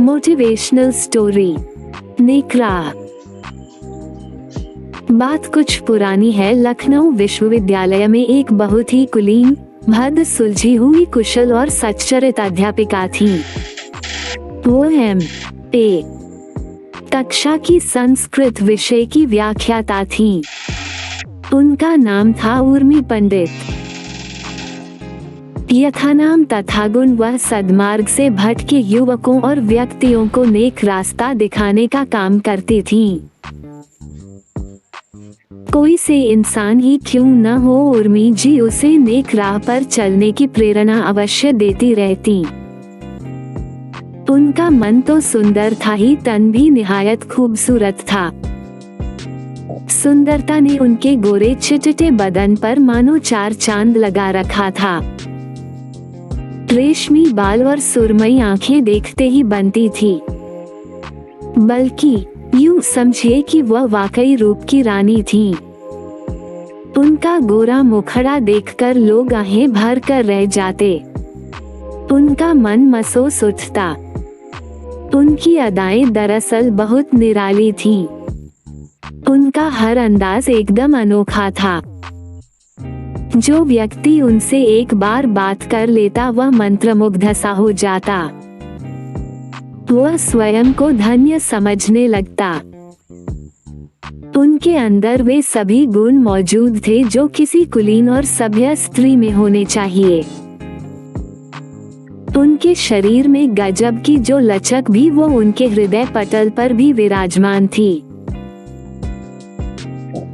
Motivational story Nekra. बात कुछ पुरानी है। लखनऊ विश्वविद्यालय में एक बहुत ही कुलीन, भद्र, सुलझी हुई, कुशल और सच्चरित अध्यापिका थी। वो M.A. कक्षा की संस्कृत विषय की व्याख्याता थीं। उनका नाम था उर्मी पंडित। यथानाम तथा गुण वह सद्मार्ग से भटके युवकों और व्यक्तियों को नेक रास्ता दिखाने का काम करती थीं। कोई से इंसान ही क्यों न हो, उर्मी जी उसे नेक राह पर चलने की प्रेरणा अवश्य देती रहती। उनका मन तो सुंदर था ही, तन भी निहायत खूबसूरत था। सुंदरता ने उनके गोरे चिटटे बदन पर मानो चार चांद लगा रखा था। रेशमी बाल और सुरमई आंखें देखते ही बनती थी। बल्कि यूं समझिए कि वह वाकई रूप की रानी थीं। उनका गोरा मुखड़ा देखकर लोग आहें भर कर रह जाते। उनका मन महसूस उठता। उनकी अदाएं दरअसल बहुत निराली थीं। उनका हर अंदाज एकदम अनोखा था। जो व्यक्ति उनसे एक बार बात कर लेता वह मंत्रमुग्ध सा हो जाता। वह स्वयं को धन्य समझने लगता। उनके अंदर वे सभी गुण मौजूद थे जो किसी कुलीन और सभ्य स्त्री में होने चाहिए। उनके शरीर में गजब की जो लचक भी वो उनके हृदय पटल पर भी विराजमान थी।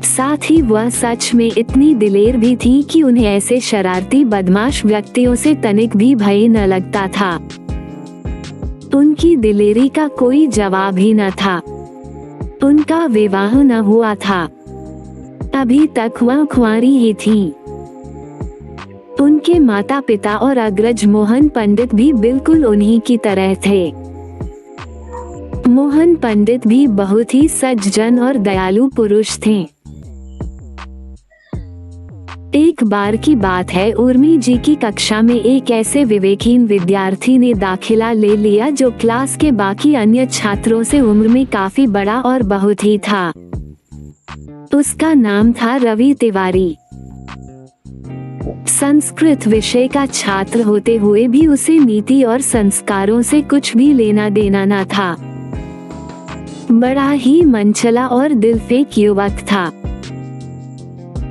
साथ ही वह सच में इतनी दिलेर भी थी कि उन्हें ऐसे शरारती बदमाश व्यक्तियों से तनिक भी भय न लगता था। उनकी दिलेरी का कोई जवाब ही न था। उनका विवाह न हुआ था। अभी तक वह कुंवारी ही थीं। उनके माता पिता और अग्रज मोहन पंडित भी बिल्कुल उन्हीं की तरह थे। मोहन पंडित भी बहुत ही सज्जन और दयालु पुरुष थे। एक बार की बात है, उर्मी जी की कक्षा में एक ऐसे विवेकहीन विद्यार्थी ने दाखिला ले लिया जो क्लास के बाकी अन्य छात्रों से उम्र में काफी बड़ा और बहुत ही था। उसका नाम था रवि तिवारी। संस्कृत विषय का छात्र होते हुए भी उसे नीति और संस्कारों से कुछ भी लेना देना न था। बड़ा ही मनचला और दिलफेक युवक था।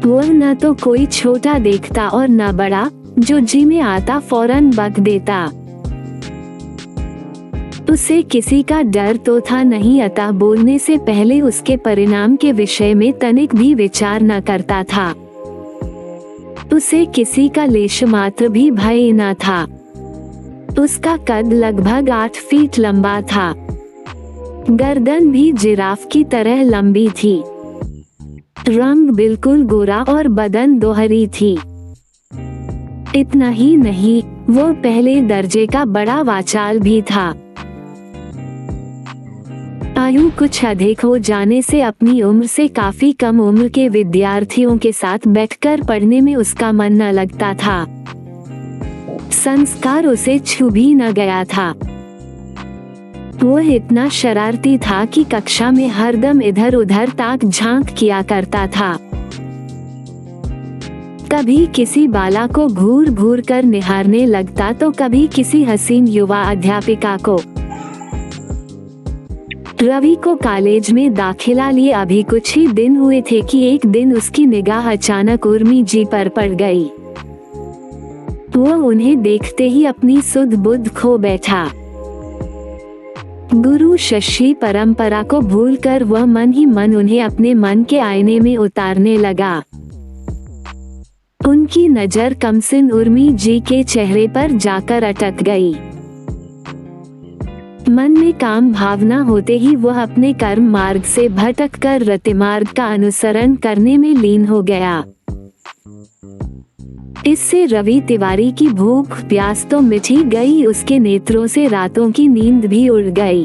वह न तो कोई छोटा देखता और न बड़ा, जो जी में आता फौरन बक देता। उसे किसी का डर तो था नहीं, अतः बोलने से पहले उसके परिणाम के विषय में तनिक भी विचार न करता था। उसे किसी का लेश मात्र भी भय न था। उसका कद लगभग 8 फीट लंबा था। गर्दन भी जिराफ की तरह लंबी थी। रंग बिल्कुल गोरा और बदन दोहरी थी। इतना ही नहीं, वो पहले दर्जे का बड़ा वाचाल भी था। आयु कुछ अधिक हो जाने से अपनी उम्र से काफी कम उम्र के विद्यार्थियों के साथ बैठकर पढ़ने में उसका मन न लगता था। संस्कार उसे छू भी न गया था। वह इतना शरारती था कि कक्षा में हरदम इधर उधर ताक झांक किया करता था। कभी किसी बाला को घूर घूर कर निहारने लगता तो कभी किसी हसीन युवा अध्यापिका को। रवि को कॉलेज में दाखिला लिए अभी कुछ ही दिन हुए थे कि एक दिन उसकी निगाह अचानक उर्मी जी पर पड़ गई। वह उन्हें देखते ही अपनी सुध बुध खो बैठा। गुरु शिष्य परंपरा को भूलकर वह मन ही मन उन्हें अपने मन के आईने में उतारने लगा। उनकी नजर कमसिन उर्मी जी के चेहरे पर जाकर अटक गई। मन में काम भावना होते ही वह अपने कर्म मार्ग से भटककर रतिमार्ग का अनुसरण करने में लीन हो गया। इससे रवि तिवारी की भूख प्यास तो मिटी गई, उसके नेत्रों से रातों की नींद भी उड़ गई।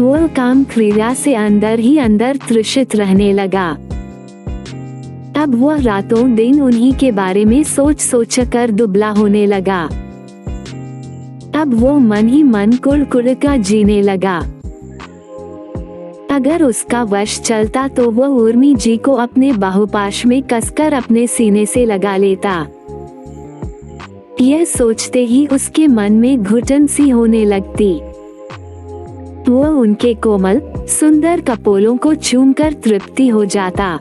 वह काम क्रिया से अंदर ही अंदर तृषित रहने लगा। अब वह रातों दिन उन्हीं के बारे में सोच सोच कर दुबला होने लगा। अब वो मन ही मन कुड़कुड़का जीने लगा। अगर उसका वश चलता तो वो उर्मी जी को अपने बाहुपाश में कसकर अपने सीने से लगा लेता। यह सोचते ही उसके मन में घुटन सी होने लगती। वो उनके कोमल सुंदर कपोलों को चूमकर तृप्ति हो जाता।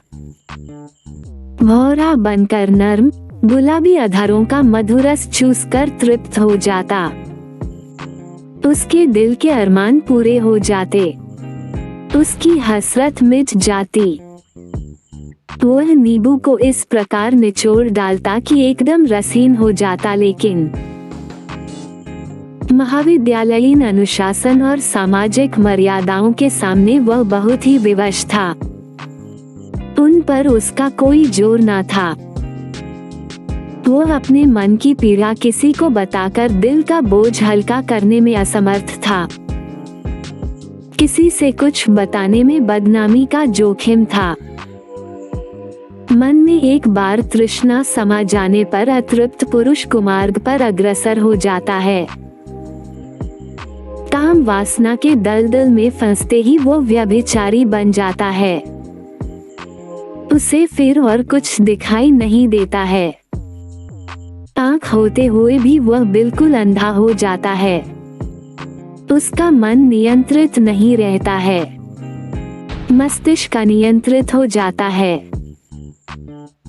भौरा बनकर नर्म गुलाबी अधरों का मधुरस चूसकर तृप्त हो जाता। उसके दिल के अरमान पूरे हो जाते, उसकी हसरत मिट जाती। वह नींबू को इस प्रकार निचोड़ डालता कि एकदम रसीन हो जाता, लेकिन महाविद्यालयीन अनुशासन और सामाजिक मर्यादाओं के सामने वह बहुत ही विवश था। उन पर उसका कोई जोर न था। वह अपने मन की पीड़ा किसी को बताकर दिल का बोझ हल्का करने में असमर्थ था। किसी से कुछ बताने में बदनामी का जोखिम था। मन में एक बार तृष्णा समा जाने पर अतृप्त पुरुष कुमार्ग पर अग्रसर हो जाता है। काम वासना के दलदल में फंसते ही वो व्यभिचारी बन जाता है। उसे फिर और कुछ दिखाई नहीं देता है। आँख होते हुए भी वह बिल्कुल अंधा हो जाता है। उसका मन नियंत्रित नहीं रहता है, मस्तिष्क अनियंत्रित हो जाता है।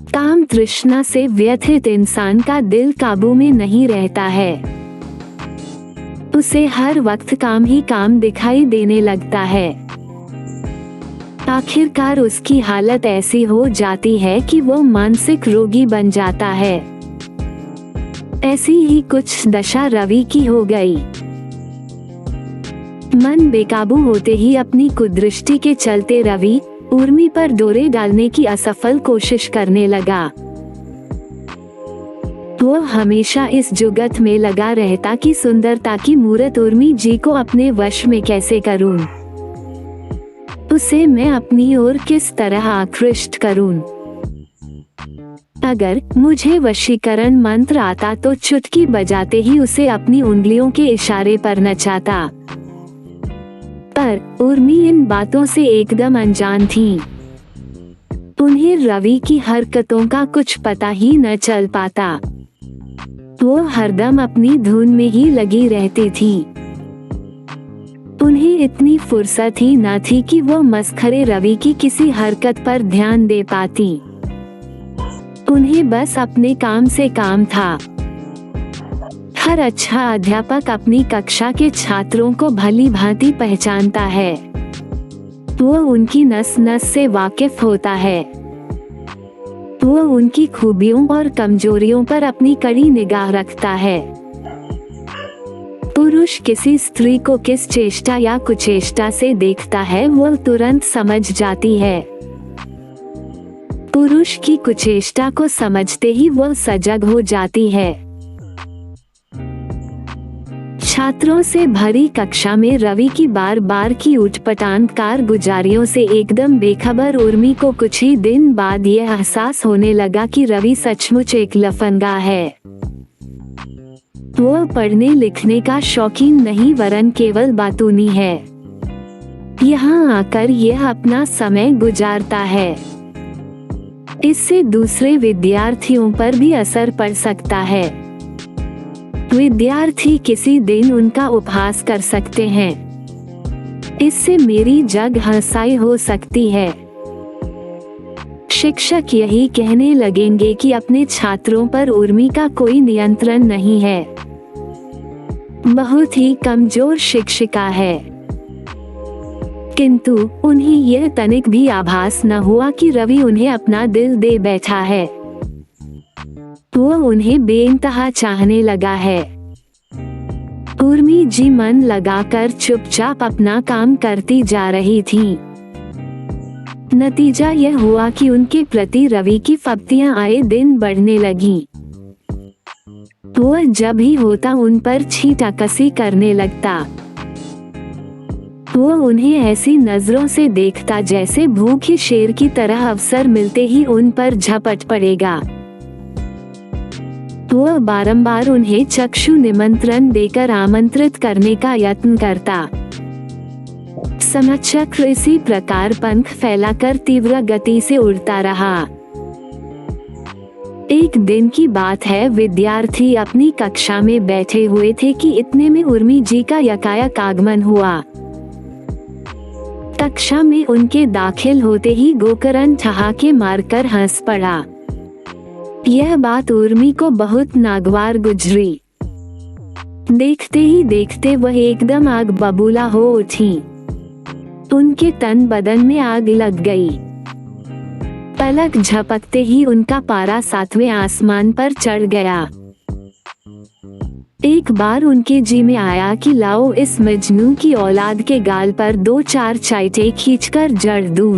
काम तृष्णा से व्यथित इंसान का दिल काबू में नहीं रहता है। उसे हर वक्त काम ही काम दिखाई देने लगता है। आखिरकार उसकी हालत ऐसी हो जाती है कि वो मानसिक रोगी बन जाता है। ऐसी ही कुछ दशा रवि की हो गई। मन बेकाबू होते ही अपनी कुदृष्टि के चलते रवि उर्मी पर डोरे डालने की असफल कोशिश करने लगा। वो हमेशा इस जुगत में लगा रहता कि सुंदरता की मूरत उर्मी जी को अपने वश में कैसे करूं, उसे मैं अपनी ओर किस तरह आकृष्ट करूं। अगर मुझे वशीकरण मंत्र आता तो चुटकी बजाते ही उसे अपनी उंगलियों के इशारे पर नचाता। पर उर्मी इन बातों से एकदम अनजान थी। उन्हें रवि की हरकतों का कुछ पता ही न चल पाता। वो हरदम अपनी धुन में ही लगी रहती थी। उन्हें इतनी फुर्सत ही न थी कि वो मस्खरे रवि की किसी हरकत पर ध्यान दे पाती। उन्हें बस अपने काम से काम था। हर अच्छा अध्यापक अपनी कक्षा के छात्रों को भली भांति पहचानता है। वो उनकी नस नस से वाकिफ होता है। वो उनकी खूबियों और कमजोरियों पर अपनी कड़ी निगाह रखता है। पुरुष किसी स्त्री को किस चेष्टा या कुचेष्टा से देखता है वो तुरंत समझ जाती है। पुरुष की कुचेष्टा को समझते ही वो सजग हो जाती है। छात्रों से भरी कक्षा में रवि की बार बार की उठपटांग कारगुजारियों से एकदम बेखबर उर्मी को कुछ ही दिन बाद यह एहसास होने लगा कि रवि सचमुच एक लफंगा है। वो पढ़ने लिखने का शौकीन नहीं वरन केवल बातूनी है। यहाँ आकर यह अपना समय गुजारता है। इससे दूसरे विद्यार्थियों पर भी असर पड़ सकता है। विद्यार्थी किसी दिन उनका उपहास कर सकते हैं। इससे मेरी जग हंसाई हो सकती है। शिक्षक यही कहने लगेंगे कि अपने छात्रों पर उर्मी का कोई नियंत्रण नहीं है, बहुत ही कमजोर शिक्षिका है। किंतु उन्हें यह तनिक भी आभास न हुआ कि रवि उन्हें अपना दिल दे बैठा है। वो उन्हें बेइंतहा चाहने लगा है। उर्मी जी मन लगाकर चुपचाप अपना काम करती जा रही थी। नतीजा यह हुआ कि उनके प्रति रवि की फप्तियां आए दिन बढ़ने लगी। वो जब ही होता उन पर छींटाकसी करने लगता। वो उन्हें ऐसी नजरों से देखता जैसे भूखे शेर की तरह अवसर मिलते ही उन पर झपट पड़ेगा। वह बारंबार उन्हें चक्षु निमंत्रण देकर आमंत्रित करने का यत्न करता। समचक्र इसी प्रकार पंख फैलाकर तीव्र गति से उड़ता रहा। एक दिन की बात है, विद्यार्थी अपनी कक्षा में बैठे हुए थे कि इतने में उर्मी जी का यकायक आगमन हुआ। कक्षा में उनके दाखिल होते ही गोकर्ण ठहाके मारकर हंस पड़ा। यह बात उर्मी को बहुत नागवार गुजरी। देखते ही देखते वह एकदम आग बबूला हो उठी। उनके तन बदन में आग लग गई। पलक झपकते ही उनका पारा 7वें आसमान पर चढ़ गया। एक बार उनके जी में आया कि लाओ इस मजनू की औलाद के गाल पर 2-4 चाइटे खींचकर जड़ दूं।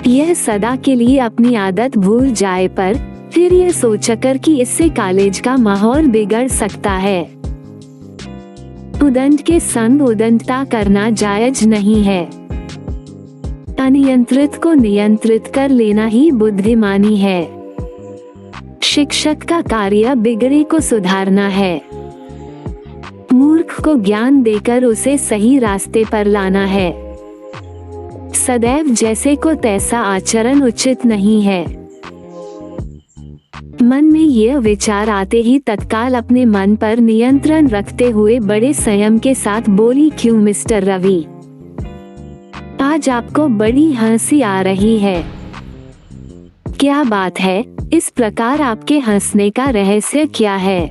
यह सदा के लिए अपनी आदत भूल जाए, पर फिर यह सोचकर कि इससे कॉलेज का माहौल बिगड़ सकता है। उदंड के संग उदंडता करना जायज नहीं है। अनियंत्रित को नियंत्रित कर लेना ही बुद्धिमानी है। शिक्षक का कार्य बिगड़े को सुधारना है। मूर्ख को ज्ञान देकर उसे सही रास्ते पर लाना है। सदैव जैसे को तैसा आचरण उचित नहीं है। मन में यह विचार आते ही तत्काल अपने मन पर नियंत्रण रखते हुए बड़े संयम के साथ बोली, क्यों मिस्टर रवि, आज आपको बड़ी हंसी आ रही है? क्या बात है? इस प्रकार आपके हंसने का रहस्य क्या है?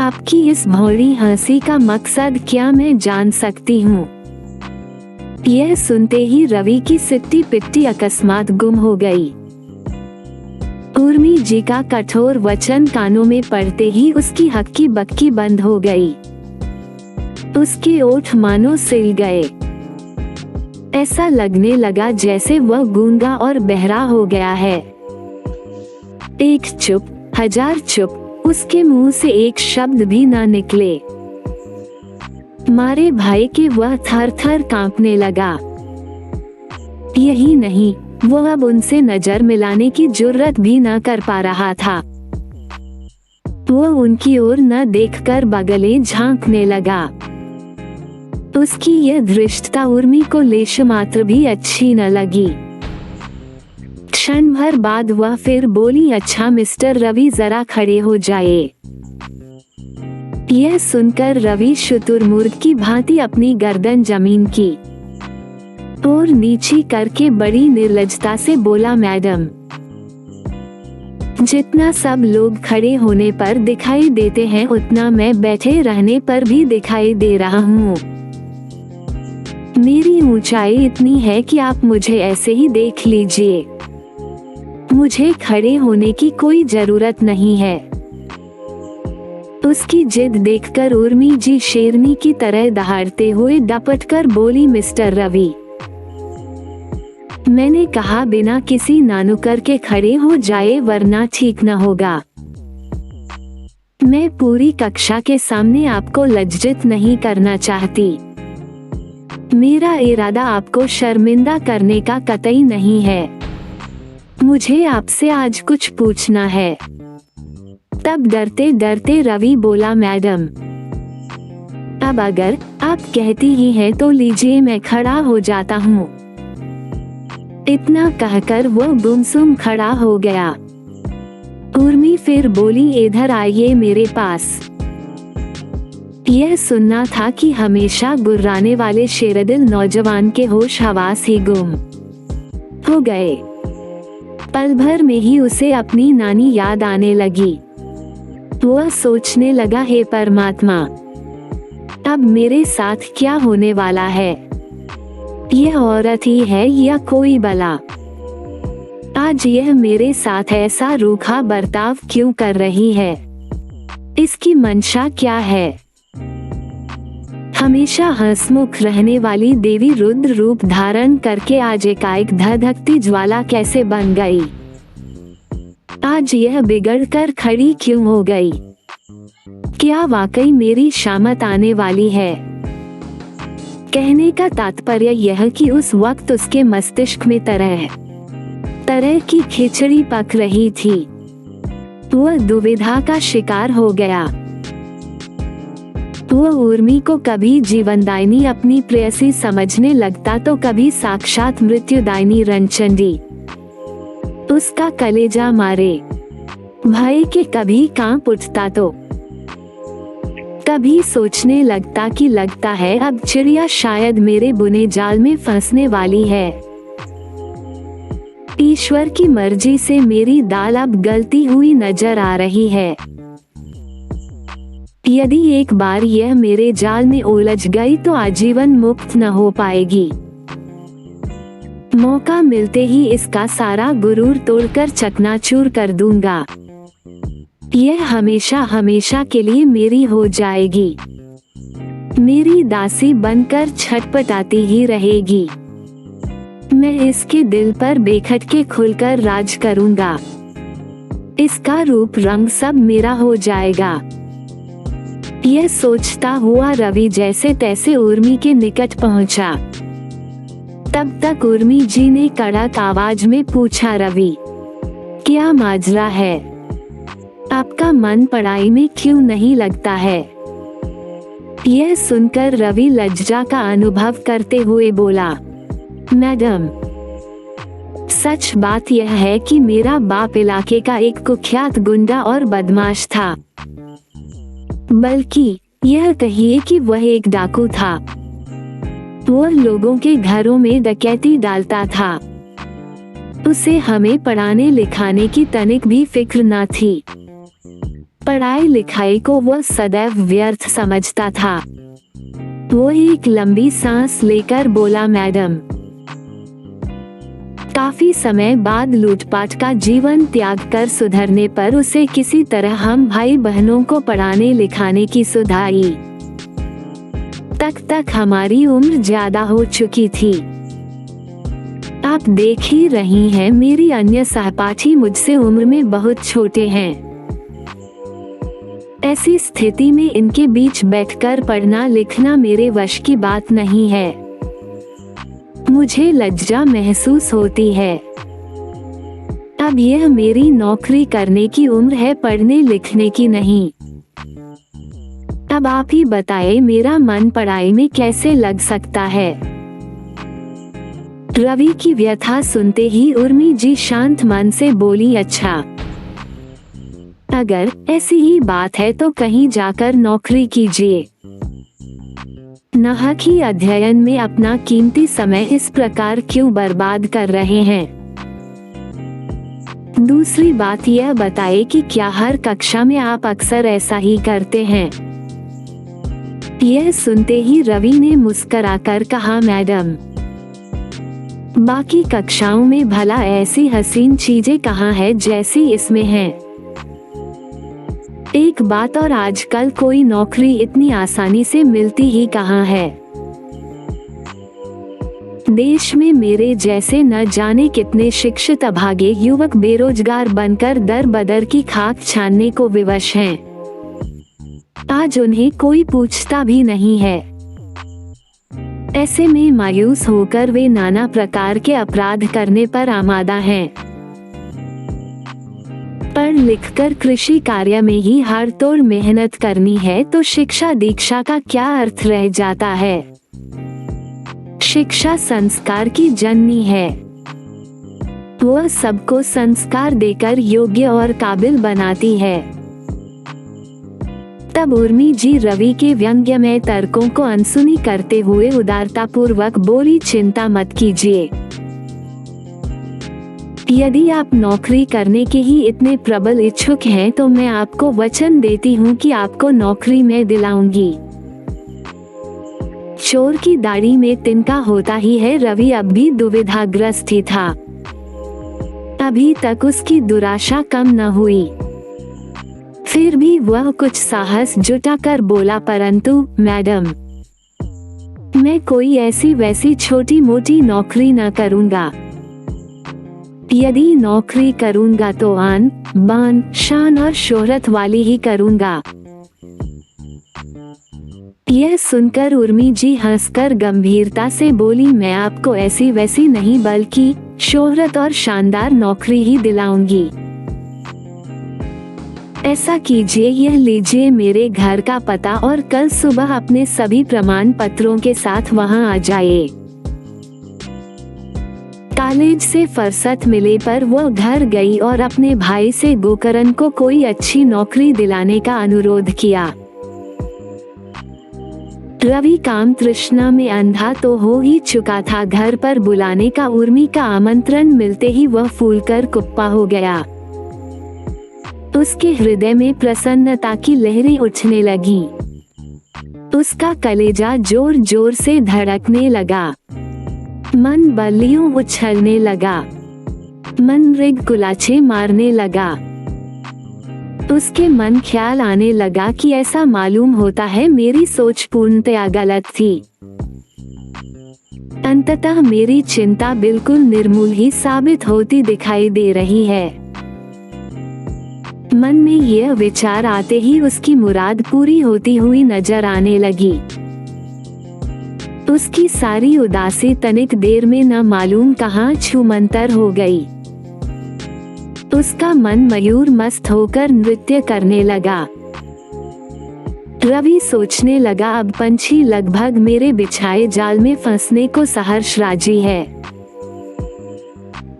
आपकी इस भौरी हंसी का मकसद क्या मैं जान सकती हूँ? यह सुनते ही रवि की सिट्टी पिट्टी अकस्मात गुम हो गई। उर्मी जी का कठोर वचन कानों में पड़ते ही उसकी हक्की बक्की बंद हो गई। उसके ओठ मानो सिल गए। ऐसा लगने लगा जैसे वह गूंगा और बहरा हो गया है। एक चुप, हजार चुप, उसके मुंह से एक शब्द भी ना निकले। मारे भाई के वह थर थर कांपने लगा। यही नहीं, वह अब उनसे नजर मिलाने की जुर्रत भी न कर पा रहा था। वह उनकी ओर न देखकर बगले झांकने लगा। उसकी यह धृष्टता उर्मी को लेश मात्र भी अच्छी न लगी। क्षण भर बाद वह फिर बोली, अच्छा मिस्टर रवि, जरा खड़े हो जाए। यह सुनकर रवि शुतुरमुर्ग की भांति अपनी गर्दन जमीन की और नीची करके बड़ी निर्लजता से बोला, मैडम, जितना सब लोग खड़े होने पर दिखाई देते हैं उतना मैं बैठे रहने पर भी दिखाई दे रहा हूँ। मेरी ऊंचाई इतनी है कि आप मुझे ऐसे ही देख लीजिए। मुझे खड़े होने की कोई जरूरत नहीं है। उसकी जिद देखकर उर्मी जी शेरनी की तरह दहाड़ते हुए डपटकर बोली, मिस्टर रवि, मैंने कहा बिना किसी नानुकर के खड़े हो जाए वरना ठीक न होगा। मैं पूरी कक्षा के सामने आपको लज्जित नहीं करना चाहती। मेरा इरादा आपको शर्मिंदा करने का कतई नहीं है। मुझे आपसे आज कुछ पूछना है। तब डरते डरते रवि बोला, मैडम, अब अगर आप कहती ही हैं तो लीजिए, मैं खड़ा हो जाता हूँ। इतना कहकर वो गुमसुम खड़ा हो गया। उर्मी फिर बोली, इधर आइए मेरे पास। यह सुनना था कि हमेशा गुर्राने वाले शेरदिल नौजवान के होश हवास ही गुम हो गए। पल भर में ही उसे अपनी नानी याद आने लगी। वह सोचने लगा, हे परमात्मा, अब मेरे साथ क्या होने वाला है? यह औरत ही है या कोई बला? आज यह मेरे साथ ऐसा रूखा बर्ताव क्यों कर रही है? इसकी मंशा क्या है? हमेशा हंसमुख रहने वाली देवी रुद्र रूप धारण करके आज एकाएक धधकती ज्वाला कैसे बन गई? आज यह बिगड़कर खड़ी क्यों हो गई? क्या वाकई मेरी शामत आने वाली है? कहने का तात्पर्य यह कि उस वक्त उसके मस्तिष्क में तरह तरह की खिचड़ी पक रही थी। वह दुविधा का शिकार हो गया। वह उर्मी को कभी जीवनदायिनी अपनी प्रेयसी समझने लगता तो कभी साक्षात मृत्युदायिनी रणचंडी। उसका कलेजा मारे भय के कभी कांप उठता तो कभी सोचने लगता कि लगता है अब चिड़िया शायद मेरे बुने जाल में फंसने वाली है। ईश्वर की मर्जी से मेरी दाल अब गलती हुई नजर आ रही है। यदि एक बार यह मेरे जाल में उलझ गई तो आजीवन मुक्त न हो पाएगी। मौका मिलते ही इसका सारा गुरूर तोड़कर चकनाचूर कर दूंगा। यह हमेशा हमेशा के लिए मेरी हो जाएगी। मेरी दासी बनकर छटपटाती ही रहेगी। मैं इसके दिल पर बेखटके खुलकर राज करूंगा। इसका रूप रंग सब मेरा हो जाएगा। यह सोचता हुआ रवि जैसे तैसे उर्मी के निकट पहुंचा। तब तक उर्मी जी ने कड़क आवाज में पूछा, रवि क्या माजरा है? आपका मन पढ़ाई में क्यों नहीं लगता है? यह सुनकर रवि लज्जा का अनुभव करते हुए बोला, मैडम, सच बात यह है कि मेरा बाप इलाके का एक कुख्यात गुंडा और बदमाश था। बल्कि यह कहिए कि वह एक डाकू था। वह लोगों के घरों में डकैती डालता था। उसे हमें पढ़ाने लिखाने की तनिक भी फिक्र न थी। पढ़ाई लिखाई को वह सदैव व्यर्थ समझता था। वो एक लंबी सांस लेकर बोला, मैडम, काफी समय बाद लूटपाट का जीवन त्याग कर सुधरने पर उसे किसी तरह हम भाई बहनों को पढ़ाने लिखाने की सुध आई। तक हमारी उम्र ज्यादा हो चुकी थी। आप देख ही रही हैं, मेरी अन्य सहपाठी मुझसे उम्र में बहुत छोटे हैं। ऐसी स्थिति में इनके बीच बैठकर पढ़ना लिखना मेरे वश की बात नहीं है। मुझे लज्जा महसूस होती है। अब यह मेरी नौकरी करने की उम्र है, पढ़ने लिखने की नहीं। अब आप ही बताएं, मेरा मन पढ़ाई में कैसे लग सकता है? रवि की व्यथा सुनते ही उर्मी जी शांत मन से बोली, अच्छा, अगर ऐसी ही बात है तो कहीं जाकर नौकरी कीजिए। नाहक ही अध्ययन में अपना कीमती समय इस प्रकार क्यों बर्बाद कर रहे हैं? दूसरी बात यह बताइए कि क्या हर कक्षा में आप अक्सर ऐसा ही करते हैं? यह सुनते ही रवि ने मुस्कुराकर कहा, मैडम, बाकी कक्षाओं में भला ऐसी हसीन चीजें कहाँ है जैसी इसमें हैं। एक बात और, आजकल कोई नौकरी इतनी आसानी से मिलती ही कहाँ है। देश में मेरे जैसे न जाने कितने शिक्षित अभागे युवक बेरोजगार बनकर दर बदर की खाक छानने को विवश हैं। आज उन्हें कोई पूछता भी नहीं है। ऐसे में मायूस होकर वे नाना प्रकार के अपराध करने पर आमादा हैं। पढ़ लिखकर कृषि कार्य में ही हर तोड़ मेहनत करनी है तो शिक्षा दीक्षा का क्या अर्थ रह जाता है? शिक्षा संस्कार की जननी है। वह सबको संस्कार देकर योग्य और काबिल बनाती है। तब उर्मी जी रवि के व्यंग्यमय तर्कों को अनसुनी करते हुए उदारतापूर्वक बोली, चिंता मत कीजिए। यदि आप नौकरी करने के ही इतने प्रबल इच्छुक हैं तो मैं आपको वचन देती हूँ कि आपको नौकरी में दिलाऊंगी। चोर की दाढ़ी में तिनका होता ही है। रवि अब भी दुविधाग्रस्त ही था। अभी तक उसकी दुराशा कम न हुई। फिर भी वह कुछ साहस जुटाकर बोला, परंतु मैडम, मैं कोई ऐसी वैसी छोटी मोटी नौकरी न करूँगा। यदि नौकरी करूँगा तो आन बान शान और शोहरत वाली ही करूँगा। यह सुनकर उर्मी जी हंसकर गंभीरता से बोली, मैं आपको ऐसी वैसी नहीं बल्कि शोहरत और शानदार नौकरी ही दिलाऊंगी। ऐसा कीजिए, यह लीजिए मेरे घर का पता और कल सुबह अपने सभी प्रमाण पत्रों के साथ वहां आ जाइए। कॉलेज से फुर्सत मिले पर वो घर गई और अपने भाई से गोकर्ण को कोई अच्छी नौकरी दिलाने का अनुरोध किया। रवि काम तृष्णा में अंधा तो हो ही चुका था, घर पर बुलाने का उर्मी का आमंत्रण मिलते ही वह फूलकर कुप्पा हो गया। उसके हृदय में प्रसन्नता की लहरें उठने लगी। उसका कलेजा जोर जोर से धड़कने लगा, मन बल्लियों उछलने लगा, मन मृग कुलाचे मारने लगा। उसके मन ख्याल आने लगा कि ऐसा मालूम होता है मेरी सोच पूर्णतया गलत थी। अंततः मेरी चिंता बिल्कुल निर्मूल ही साबित होती दिखाई दे रही है। मन में यह विचार आते ही उसकी मुराद पूरी होती हुई नजर आने लगी। उसकी सारी उदासी तनिक देर में न मालूम कहाँ छूमंतर हो गई। उसका मन मयूर मस्त होकर नृत्य करने लगा। रवि सोचने लगा, अब पंछी लगभग मेरे बिछाए जाल में फंसने को सहर्ष राजी है।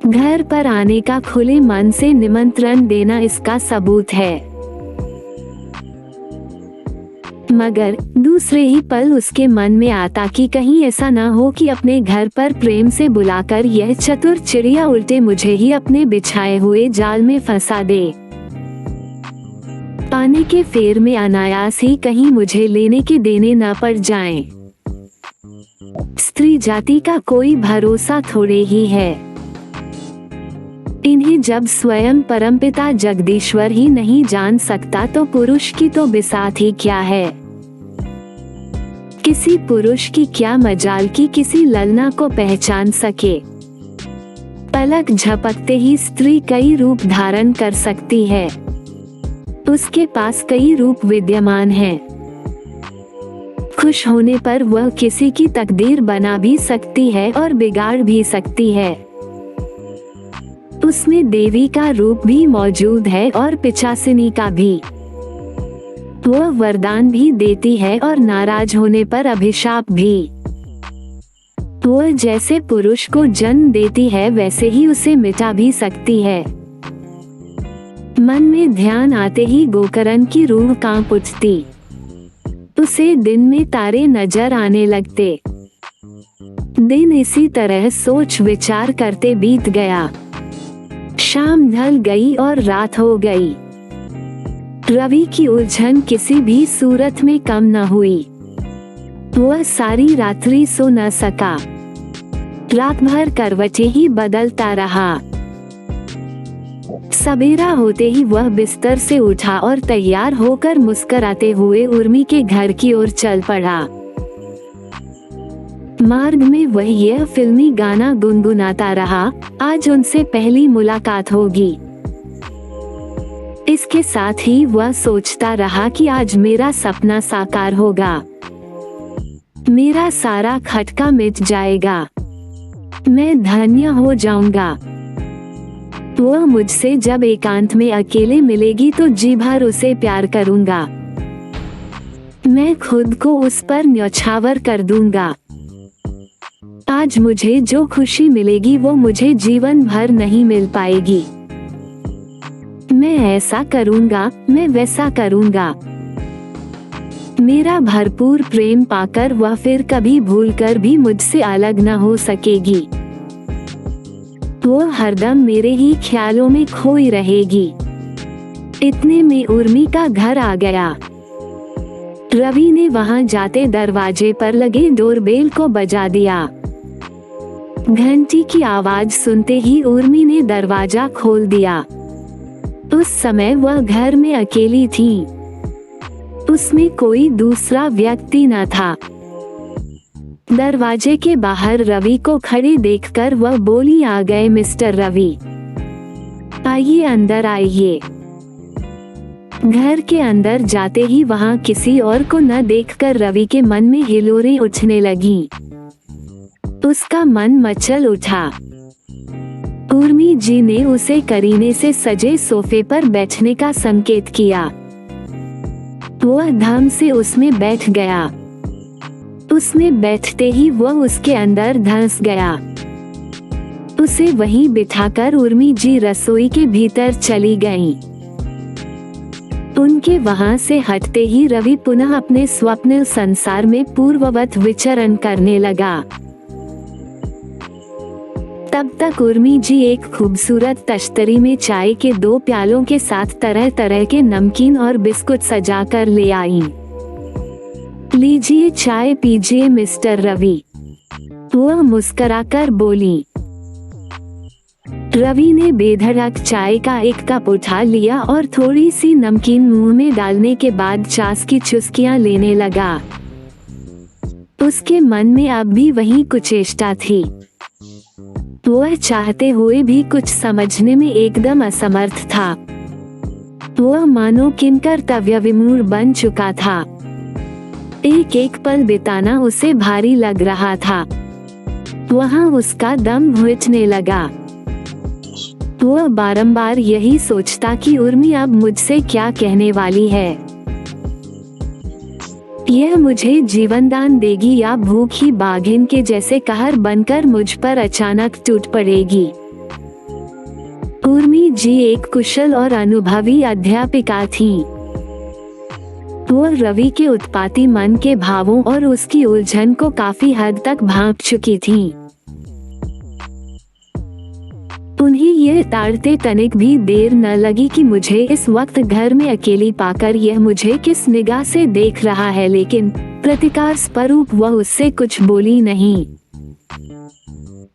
घर पर आने का खुले मन से निमंत्रण देना इसका सबूत है। मगर दूसरे ही पल उसके मन में आता कि कहीं ऐसा न हो कि अपने घर पर प्रेम से बुलाकर यह चतुर चिड़िया उल्टे मुझे ही अपने बिछाए हुए जाल में फंसा दे। पाने के फेर में अनायास ही कहीं मुझे लेने के देने न पड़ जाएं। स्त्री जाति का कोई भरोसा थोड़े ही है। इन्हें जब स्वयं परमपिता जगदीश्वर ही नहीं जान सकता तो पुरुष की तो बिसात ही क्या है। किसी पुरुष की क्या मजाल कि किसी ललना को पहचान सके। पलक झपकते ही स्त्री कई रूप धारण कर सकती है। उसके पास कई रूप विद्यमान हैं। खुश होने पर वह किसी की तकदीर बना भी सकती है और बिगाड़ भी सकती है। उसमें देवी का रूप भी मौजूद है और पिचासिनी का भी। वह वरदान भी देती है और नाराज होने पर अभिशाप भी। वह जैसे पुरुष को जन्म देती है वैसे ही उसे मिटा भी सकती है। मन में ध्यान आते ही गोकर्ण की रूह कांप उठती। उसे दिन में तारे नजर आने लगते। दिन इसी तरह सोच विचार करते बीत गया। शाम ढल गई और रात हो गई। रवि की उलझन किसी भी सूरत में कम न हुई। वह सारी रात्रि सो न सका। रात भर करवटें ही बदलता रहा। सवेरा होते ही वह बिस्तर से उठा और तैयार होकर मुस्कुराते हुए उर्मी के घर की ओर चल पड़ा। मार्ग में वह यह फिल्मी गाना गुनगुनाता रहा, आज उनसे पहली मुलाकात होगी। इसके साथ ही वह सोचता रहा कि आज मेरा सपना साकार होगा। मेरा सारा खटका मिट जाएगा। मैं धन्य हो जाऊंगा। वह मुझसे जब एकांत में अकेले मिलेगी तो जी भर उसे प्यार करूंगा। मैं खुद को उस पर न्यौछावर कर दूंगा। आज मुझे जो खुशी मिलेगी वो मुझे जीवन भर नहीं मिल पाएगी। मैं ऐसा करूंगा, मैं वैसा करूंगा। मेरा भरपूर प्रेम पाकर वह फिर कभी भूलकर भी मुझसे अलग न हो सकेगी। वो हरदम मेरे ही ख्यालों में खोई रहेगी। इतने में उर्मी का घर आ गया। रवि ने वहां जाते दरवाजे पर लगे डोरबेल को बजा दिया। घंटी की आवाज सुनते ही उर्मी ने दरवाजा खोल दिया। उस समय वह घर में अकेली थी। उसमें कोई दूसरा व्यक्ति न था। दरवाजे के बाहर रवि को खड़े देखकर वह बोली, आ गए मिस्टर रवि, आइए अंदर आइए। घर के अंदर जाते ही वहां किसी और को न देखकर रवि के मन में हिलोरें उठने लगीं। उसका मन मचल उठा। उर्मी जी ने उसे करीने से सजे सोफे पर बैठने का संकेत किया। वह धम से उसमें बैठ गया। उसमें बैठते ही वह उसके अंदर धंस गया। उसे वहीं बिठाकर उर्मी जी रसोई के भीतर चली गईं। उनके वहां से हटते ही रवि पुनः अपने स्वप्न संसार में पूर्ववत विचरण करने लगा। तब तक उर्मी जी एक खूबसूरत तश्तरी में चाय के 2 प्यालों के साथ तरह तरह के नमकीन और बिस्कुट सजाकर ले आईं। लीजिए चाय पीजिए मिस्टर रवि, वह मुस्कुराकर बोली। रवि ने बेधड़क चाय का एक कप उठा लिया और थोड़ी सी नमकीन मुंह में डालने के बाद चास की चुस्कियां लेने लगा। उसके मन में अब भी वही कुचेष्टा थी। वह चाहते हुए भी कुछ समझने में एकदम असमर्थ था। वह मानो किंकर्तव्य विमूढ़ बन चुका था। एक एक पल बिताना उसे भारी लग रहा था। वहां उसका दम घुटने लगा। वह बारंबार यही सोचता कि उर्मी अब मुझसे क्या कहने वाली है। यह मुझे जीवनदान देगी या भूखी बाघिन के जैसे कहर बनकर मुझ पर अचानक टूट पड़ेगी। उर्मी जी एक कुशल और अनुभवी अध्यापिका थीं। वह रवि के उत्पाती मन के भावों और उसकी उलझन को काफी हद तक भांप चुकी थीं। उन्हें यह ताड़ते तनिक भी देर न लगी कि मुझे इस वक्त घर में अकेली पाकर यह मुझे किस निगाह से देख रहा है, लेकिन प्रतिकार स्वरूप वह उससे कुछ बोली नहीं।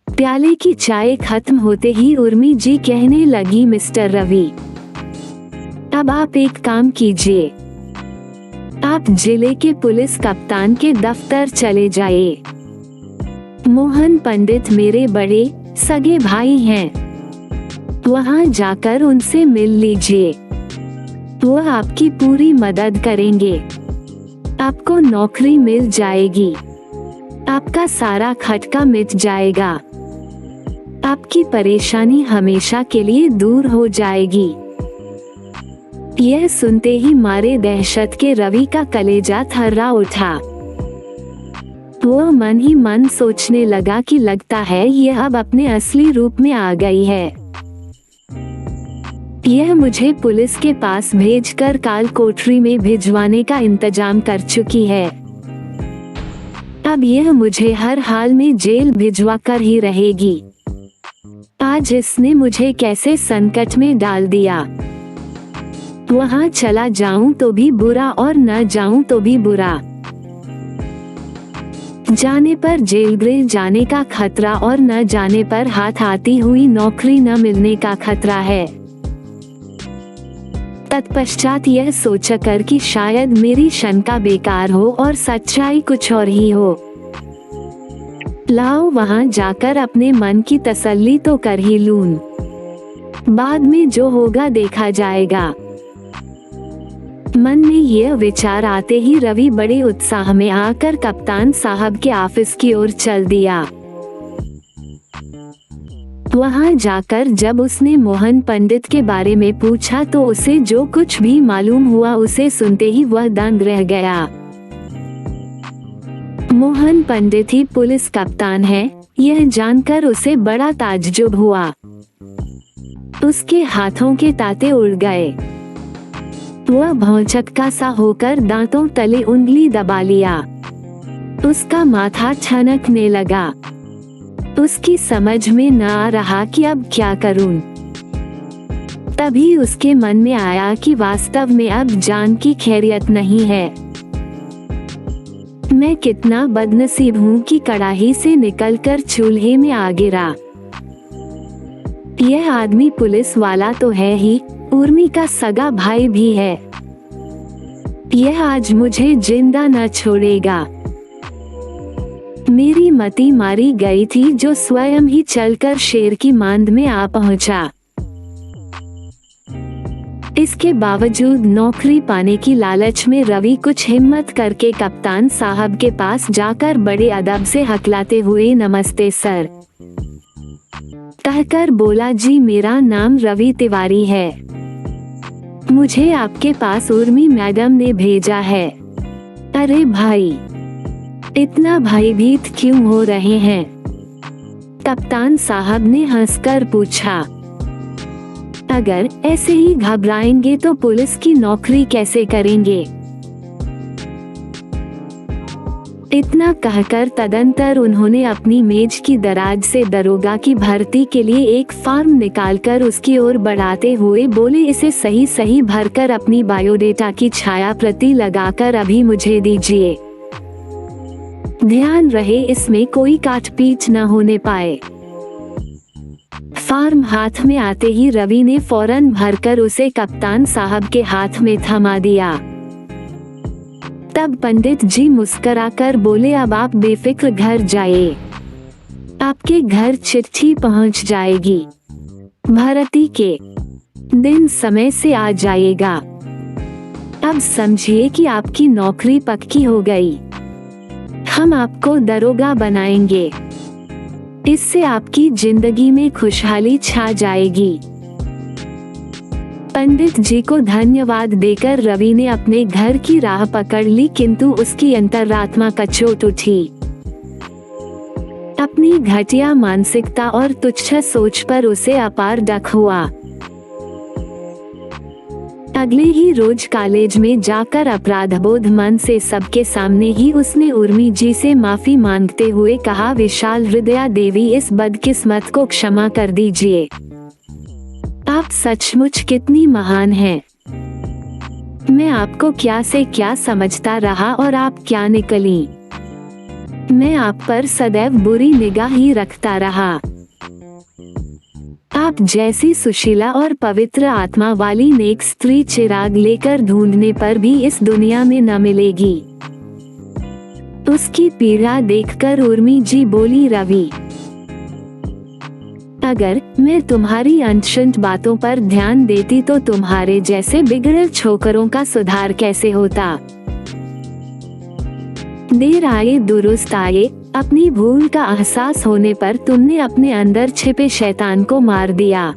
प्याले की चाय खत्म होते ही उर्मी जी कहने लगी, मिस्टर रवि, अब आप एक काम कीजिए, आप जिले के पुलिस कप्तान के दफ्तर चले जाइए। मोहन पंडित मेरे बड़े सगे भाई हैं, वहां जाकर उनसे मिल लीजिए। वह आपकी पूरी मदद करेंगे। आपको नौकरी मिल जाएगी। आपका सारा खटका मिट जाएगा। आपकी परेशानी हमेशा के लिए दूर हो जाएगी। यह सुनते ही मारे दहशत के रवि का कलेजा थर्रा उठा। वह मन ही मन सोचने लगा कि लगता है यह अब अपने असली रूप में आ गई है। यह मुझे पुलिस के पास भेजकर काल कोठरी में भिजवाने का इंतजाम कर चुकी है। अब यह मुझे हर हाल में जेल भिजवा कर ही रहेगी। आज इसने मुझे कैसे संकट में डाल दिया। वहां चला जाऊं तो भी बुरा और न जाऊं तो भी बुरा। जाने पर जेल गृह जाने का खतरा और न जाने पर हाथ आती हुई नौकरी न मिलने का खतरा है। तत्पश्चात यह सोचकर कि शायद मेरी शंका बेकार हो और सच्चाई कुछ और ही हो, लाओ वहां जाकर अपने मन की तसल्ली तो कर ही लूं। बाद में जो होगा देखा जाएगा। मन में यह विचार आते ही रवि बड़े उत्साह में आकर कप्तान साहब के ऑफिस की ओर चल दिया। वहां जाकर जब उसने मोहन पंडित के बारे में पूछा तो उसे जो कुछ भी मालूम हुआ उसे सुनते ही वह दंग रह गया। मोहन पंडित ही पुलिस कप्तान है, यह जानकर उसे बड़ा ताज्जुब हुआ। उसके हाथों के ताते उड़ गए। वह भौचक्का सा होकर दांतों तले उंगली दबा लिया। उसका माथा ठनकने लगा। उसकी समझ में न आ रहा कि अब क्या करूं। तभी उसके मन में आया कि वास्तव में अब जान की खैरियत नहीं है। मैं कितना बदनसीब हूं कि कड़ाही से निकलकर चूल्हे में आ गिरा। यह आदमी पुलिस वाला तो है ही, उर्मी का सगा भाई भी है। यह आज मुझे जिंदा न छोड़ेगा। मेरी मति मारी गई थी जो स्वयं ही चलकर शेर की मांद में आ पहुंचा। इसके बावजूद नौकरी पाने की लालच में रवि कुछ हिम्मत करके कप्तान साहब के पास जाकर बड़े अदब से हकलाते हुए, नमस्ते सर। कहकर बोला, जी मेरा नाम रवि तिवारी है, मुझे आपके पास उर्मी मैडम ने भेजा है। अरे भाई, इतना भयभीत क्यों हो रहे हैं? कप्तान साहब ने हंसकर पूछा। अगर ऐसे ही घबराएंगे तो पुलिस की नौकरी कैसे करेंगे? इतना कहकर तदंतर उन्होंने अपनी मेज की दराज से दरोगा की भर्ती के लिए एक फॉर्म निकालकर उसकी ओर बढ़ाते हुए बोले, इसे सही सही भरकर अपनी बायोडेटा की छाया प्रति लगाकर अभी मुझे दीजिए। ध्यान रहे इसमें कोई काट-पीट न होने पाए। फॉर्म हाथ में आते ही रवि ने फौरन भरकर उसे कप्तान साहब के हाथ में थमा दिया। तब पंडित जी मुस्कुराकर बोले, अब आप बेफिक्र घर जाइए, आपके घर चिट्ठी पहुंच जाएगी, भर्ती के दिन समय से आ जाएगा। अब समझिए कि आपकी नौकरी पक्की हो गई, हम आपको दरोगा बनाएंगे, इससे आपकी जिंदगी में खुशहाली छा जाएगी। पंडित जी को धन्यवाद देकर रवि ने अपने घर की राह पकड़ ली, किंतु उसकी अंतरात्मा का चोट उठी। अपनी घटिया मानसिकता और तुच्छ सोच पर उसे अपार दुख हुआ। अगले ही रोज कॉलेज में जाकर अपराधबोध मन से सबके सामने ही उसने उर्मी जी से माफी मांगते हुए कहा, विशाल हृदया देवी, इस बदकिस्मत को क्षमा कर दीजिए, आप सचमुच कितनी महान हैं। मैं आपको क्या से क्या समझता रहा और आप क्या निकली। मैं आप पर सदैव बुरी निगाह ही रखता रहा। आप जैसी सुशीला और पवित्र आत्मा वाली नेक स्त्री चिराग लेकर ढूंढने पर भी इस दुनिया में न मिलेगी। उसकी पीड़ा देखकर उर्मी जी बोली, रवि, अगर मैं तुम्हारी अनशंत बातों पर ध्यान देती तो तुम्हारे जैसे बिगड़े छोकरों का सुधार कैसे होता। देर आए दुरुस्त आए, अपनी भूल का एहसास होने पर तुमने अपने अंदर छिपे शैतान को मार दिया।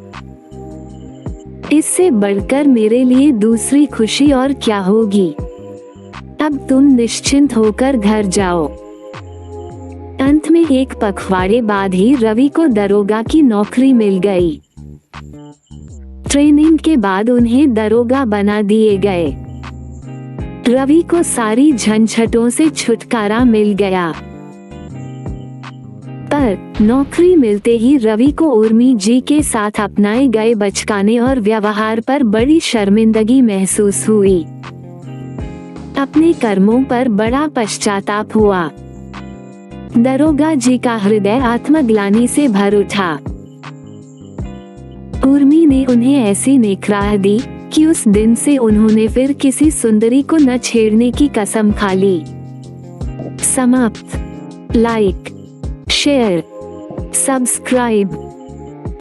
इससे बढ़कर मेरे लिए दूसरी खुशी और क्या होगी। अब तुम निश्चिंत होकर घर जाओ। अंत में एक पखवाड़े बाद ही रवि को दरोगा की नौकरी मिल गई। ट्रेनिंग के बाद उन्हें दरोगा बना दिए गए। रवि को सारी झंझटों से छुटकारा मिल गया। पर नौकरी मिलते ही रवि को उर्मी जी के साथ अपनाए गए बचकाने और व्यवहार पर बड़ी शर्मिंदगी महसूस हुई। अपने कर्मों पर बड़ा पश्चाताप हुआ। दरोगा जी का हृदय आत्मग्लानि से भर उठा। उर्मी ने उन्हें ऐसी नेकराह दी कि उस दिन से उन्होंने फिर किसी सुंदरी को न छेड़ने की कसम खा ली। समाप्त। Like, share, subscribe.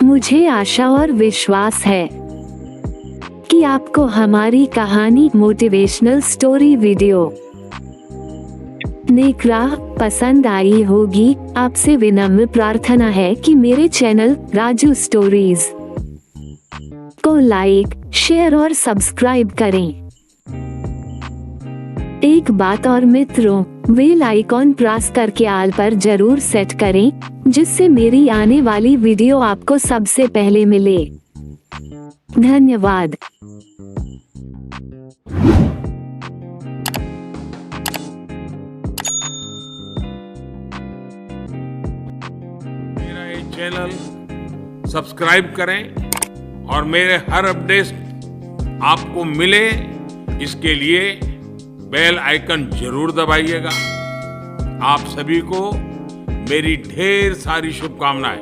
मुझे आशा और विश्वास है कि आपको हमारी कहानी मोटिवेशनल स्टोरी वीडियो नेकराह पसंद आई होगी। आपसे विनम्र प्रार्थना है कि मेरे चैनल राजू स्टोरीज को लाइक, शेयर और सब्सक्राइब करें। एक बात और मित्रों, बेल आइकॉन प्रेस करके आल पर जरूर सेट करें, जिससे मेरी आने वाली वीडियो आपको सबसे पहले मिले। धन्यवाद। मेरा ये चैनल सब्सक्राइब करें और मेरे हर अपडेट आपको मिले, इसके लिए बेल आइकन जरूर दबाइएगा। आप सभी को मेरी ढेर सारी शुभकामनाएं।